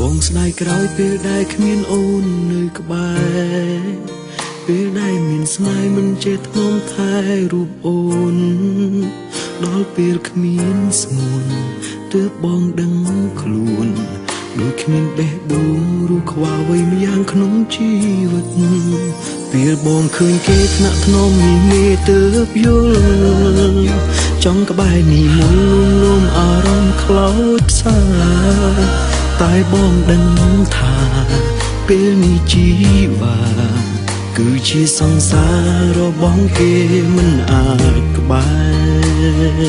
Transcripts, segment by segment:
បងស្ដាយក្រោយពេលដែលគ្មានអូននៅក្បែរពេលដែលមានស្នេហ៍មិនចេះថ្នមថែរូបអូនដល់ពេលគ្មានស្ងួនទើបបងដឹងខ្លួនដូចគ្មានបេះដូងឬខ្វល់អ្វីម្យ៉ាងក្នុងជីវិតពេលបងឃើញគេថ្នាក់ថ្នមនេះមេទើបយល់ចង់ក្បែរនេះមុនលំអារម្មណ៍ខ្លោចផ្សាតែបងដឹងថាពេលនេះជីវ៉ាគឺជាសង្សាររបស់គេមិនអាចក្បែរ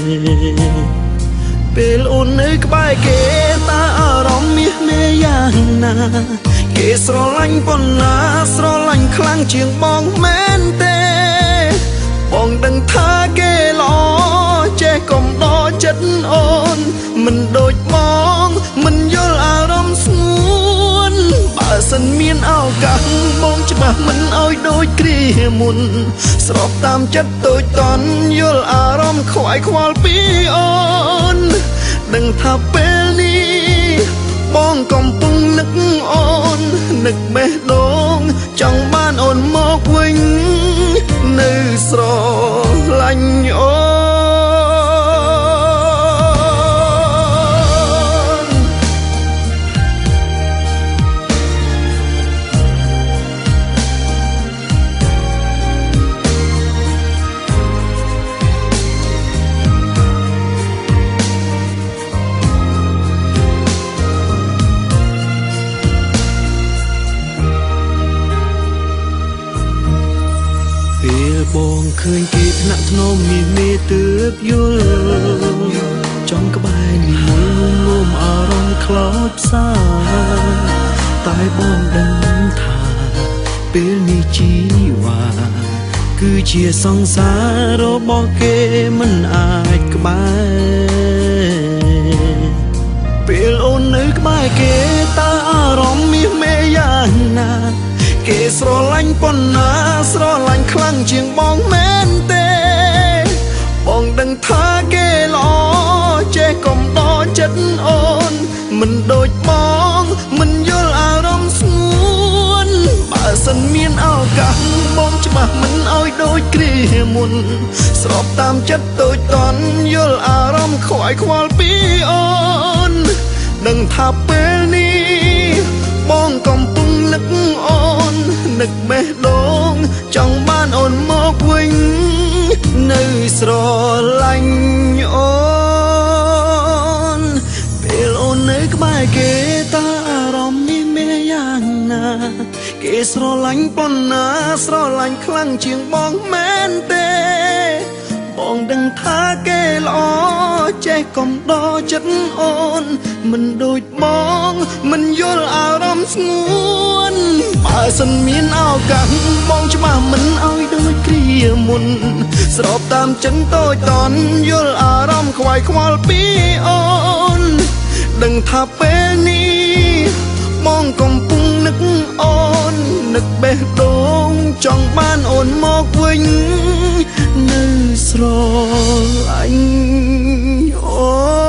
ពេលអូននៅក្បែរគេតើអារម្មណ៍មាសមេយ៉ាងណាគេស្រឡាញ់ប៉ុណ្ណាស្រឡាញ់ខ្លាំងជាងបងមែនទេបងដឹងថាគេល្អចេះកុំដកចិត្តអូនមិនដូចបងមិនយល់អារម្មណ៍ស្ងួនបើសិនមានឱកាសបងច្បាស់មិនអោយដូចគ្រាមុនស្របតាមចិត្តតូចតន់យល់អារម្មណ៍ខ្វាយខ្វល់ពីអូនដឹងថាពេលនេះបងកំពុងនឹកអូននឹកបេះដូងចង់បានអូនមកវិញនៅស្រឡាញ់អូនបងឃើញគេថ្នាក់ថ្នមនេះមេទើបយល់ចង់ក្បែរនេះមុនងំអារម្មណ៍ខ្លោចផ្សាតែបងដឹងថាពេលនេះជីវ៉ាគឺជាសង្សាររបស់គេមិនអាចក្បែរពេលអូននៅក្បែរគេតើអារម្មណ៍មាសមេយ៉ាងណាគេស្រឡាញ់ប៉ុណ្ណាស្រឡាញ់ខ្លាំងជាងបងមែនទេបងដឹងថាគេល្អចេះកុំដកចិត្តអូនមិនដូចបងមិនយល់អារម្មណ៍ស្ងួនបើសិនមានឱកាសបងច្បាស់មិនអោយដូចគ្រាមុនស្របតាមចិត្តតូចតន់យល់អារម្មណ៍ខ្វាយខ្វល់ពីអូនដឹងថាពេលនេះបងកំពុងនឹកអូននឹកបេះដូងចង់បានអូនមកវិញនៅស្រឡាញ់អូនពេលអូននៅក្បែរគេតើអារម្មណ៍នេះមានយ៉ាងណាគេស្រឡាញ់ប៉ុណ្ណាស្រឡាញ់ខ្លាំងជាងបងមែនទេបងដឹងថាគេល្អចេះកុំដកចិត្តអូនមិនដូចបងមិនយល់អារម្មណ៍ស្ងួនបើសិនមានឱកាសបងច្បាស់មិនអោយដូចគ្រាមុនស្របតាមចិនតូចតន់យល់អារម្មណ៍ខ្វាយខ្វល់ពីអូនដឹងថាពេលនេះបងកំពុងនឹកអូននឹកបេះដូងចង់បានអូនមកវិញនៅស្រឡាញ់អូន